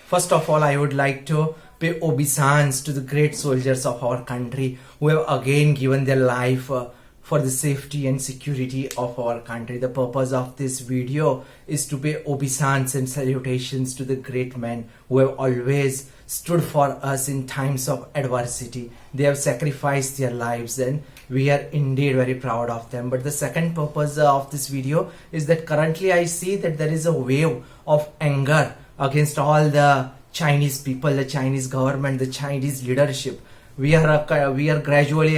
First of all, I would like to pay obeisance to the great soldiers of our country who have again given their life for the safety and security of our country. The purpose of this video is to pay obeisance and salutations to the great men who have always stood for us in times of adversity. They have sacrificed their lives and we are indeed very proud of them. But the second purpose of this video is that currently I see that there is a wave of anger against all the Chinese people, the Chinese government, the Chinese leadership. We are gradually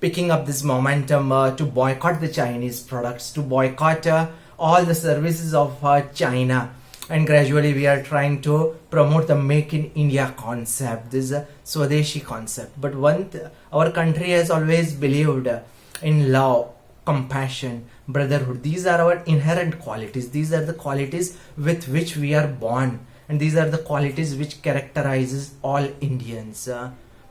picking up this momentum to boycott the Chinese products, to boycott all the services of China, and gradually we are trying to promote the Make in India concept, this Swadeshi concept. But our country has always believed in love, compassion, brotherhood. These are our inherent qualities. These are the qualities with which we are born, and these are the qualities which characterizes all Indians.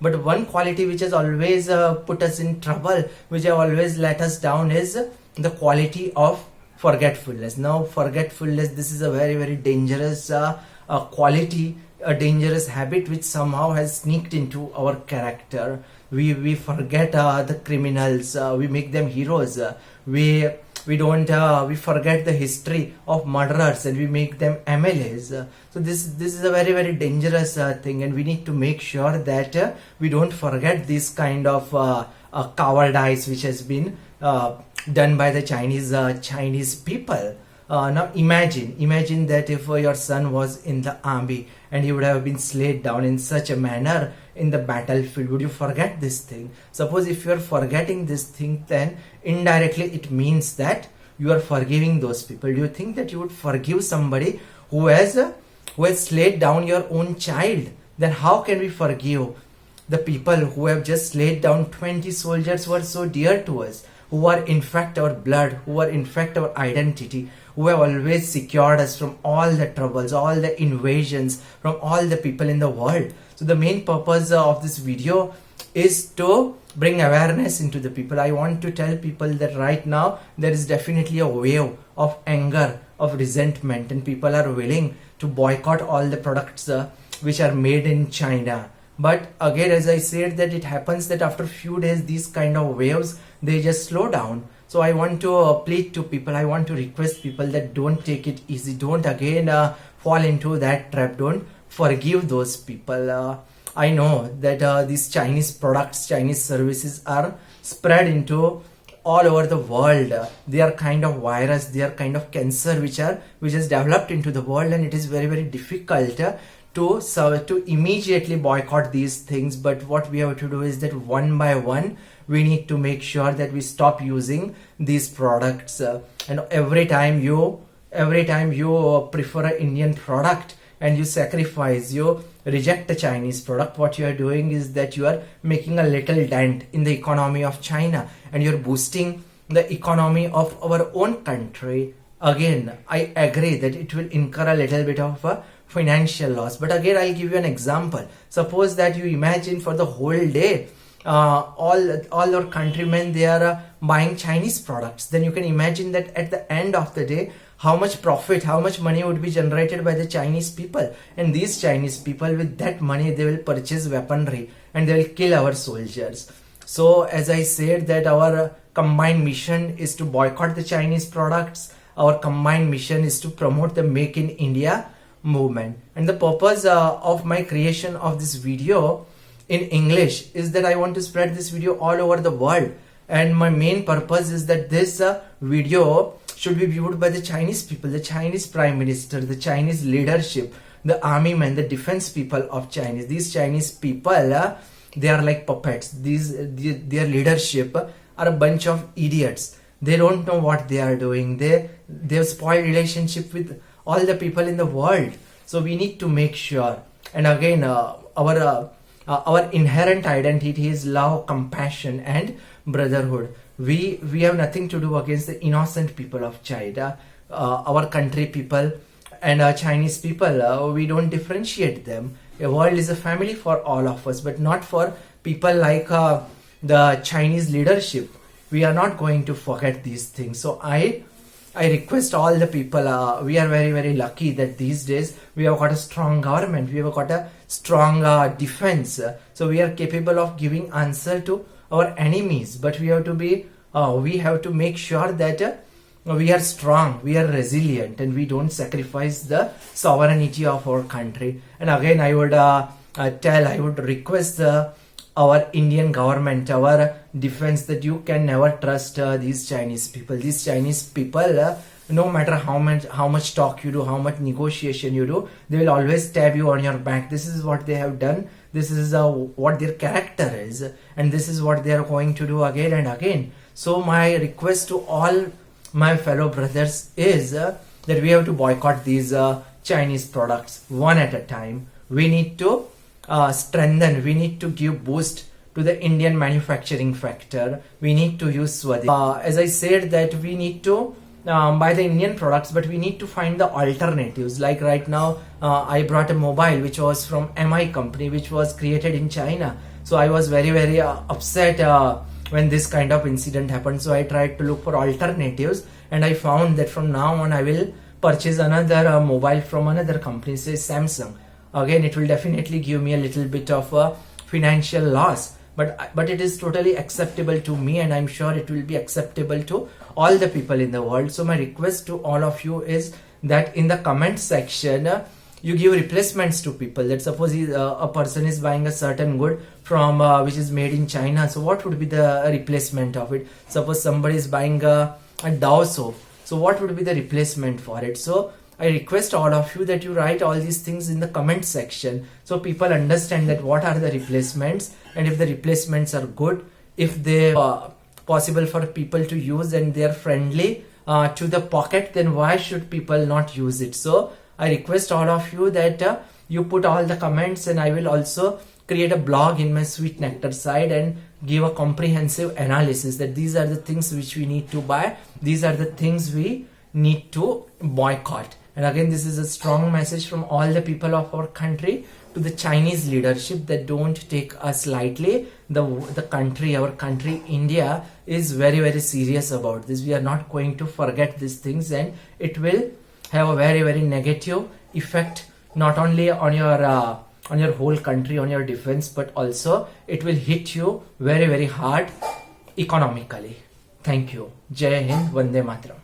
But one quality which has always put us in trouble, which has always let us down, is the quality of forgetfulness. Now, forgetfulness, this is a very, very dangerous quality, a dangerous habit which somehow has sneaked into our character. We forget the criminals, we make them heroes. We forget the history of murderers and we make them MLAs. So this is a very, very dangerous thing, and we need to make sure that we don't forget this kind of cowardice which has been done by the Chinese people. Now imagine that if your son was in the army and he would have been slayed down in such a manner in the battlefield, would you forget this thing? Suppose if you are forgetting this thing, then indirectly it means that you are forgiving those people. Do you think that you would forgive somebody who has slayed down your own child? Then how can we forgive the people who have just slayed down 20 soldiers who are so dear to us, who are in fact our blood, who are in fact our identity, who have always secured us from all the troubles, all the invasions, from all the people in the world? So the main purpose of this video is to bring awareness into the people. I want to tell people that right now there is definitely a wave of anger, of resentment, and people are willing to boycott all the products which are made in China. But again, as I said, that it happens that after a few days these kind of waves, they just slow down. So I want to plead to people, I want to request people that don't take it easy, don't again fall into that trap, don't forgive those people. I know that these Chinese products, Chinese services are spread into all over the world. They are kind of virus, they are kind of cancer which has developed into the world, and it is very, very difficult to immediately boycott these things. But what we have to do is that one by one we need to make sure that we stop using these products. And every time you prefer an Indian product and you sacrifice, you reject the Chinese product, what you are doing is that you are making a little dent in the economy of China, and you're boosting the economy of our own country. Again, I agree that it will incur a little bit of a financial loss, but again I'll give you an example. Suppose that you imagine for the whole day all your countrymen, they are buying Chinese products. Then you can imagine that at the end of the day, how much profit, how much money would be generated by the Chinese people. And these Chinese people, with that money, they will purchase weaponry and they will kill our soldiers. So as I said, that our combined mission is to boycott the Chinese products. Our combined mission is to promote the Make in India movement. And the purpose of my creation of this video in English is that I want to spread this video all over the world. And my main purpose is that this video should be viewed by the Chinese people, the Chinese Prime Minister, the Chinese leadership, the army men, the defense people of China. These Chinese people, they are like puppets. Their leadership are a bunch of idiots. They don't know what they are doing. They have spoiled relationship with all the people in the world. So we need to make sure. And again, our inherent identity is love, compassion, and brotherhood. We have nothing to do against the innocent people of China. Our country people and Chinese people, we don't differentiate them. A world is a family for all of us, but not for people like the Chinese leadership. We are not going to forget these things. So I I request all the people, we are very, very lucky that these days we have got a strong government, we have got a strong defense. So we are capable of giving answer to our enemies, but we have to make sure that we are strong, we are resilient, and we don't sacrifice the sovereignty of our country. And again, I would request our Indian government, our defense, that you can never trust these Chinese people. These Chinese people, no matter how much talk you do, how much negotiation you do, they will always stab you on your back. This is what they have done. This is what their character is, and this is what they are going to do again and again. So my request to all my fellow brothers is that we have to boycott these Chinese products one at a time. We need to strengthen, we need to give boost to the Indian manufacturing factor. We need to use Swadeshi. As I said, that we need to buy the Indian products, but we need to find the alternatives. Like right now, I brought a mobile which was from MI company, which was created in China. So I was very, very upset when this kind of incident happened. So I tried to look for alternatives, and I found that from now on I will purchase another mobile from another company, say Samsung. Again, it will definitely give me a little bit of a financial loss, but it is totally acceptable to me, and I'm sure it will be acceptable to all the people in the world. So my request to all of you is that in the comment section, you give replacements to people. That suppose a person is buying a certain good from which is made in China, so what would be the replacement of it? Suppose somebody is buying a Dow soap, so what would be the replacement for it? So I request all of you that you write all these things in the comment section, so people understand that what are the replacements, and if the replacements are good, if they are possible for people to use and they are friendly to the pocket, then why should people not use it? So I request all of you that you put all the comments, and I will also create a blog in my Sweet Nectar side and give a comprehensive analysis that these are the things which we need to buy, these are the things we need to boycott. And again, this is a strong message from all the people of our country to the Chinese leadership that don't take us lightly. The country, our country, India, is very, very serious about this. We are not going to forget these things, and it will have a very, very negative effect not only on your whole country, on your defense, but also it will hit you very, very hard economically. Thank you. Jai Hind, Vande Matram.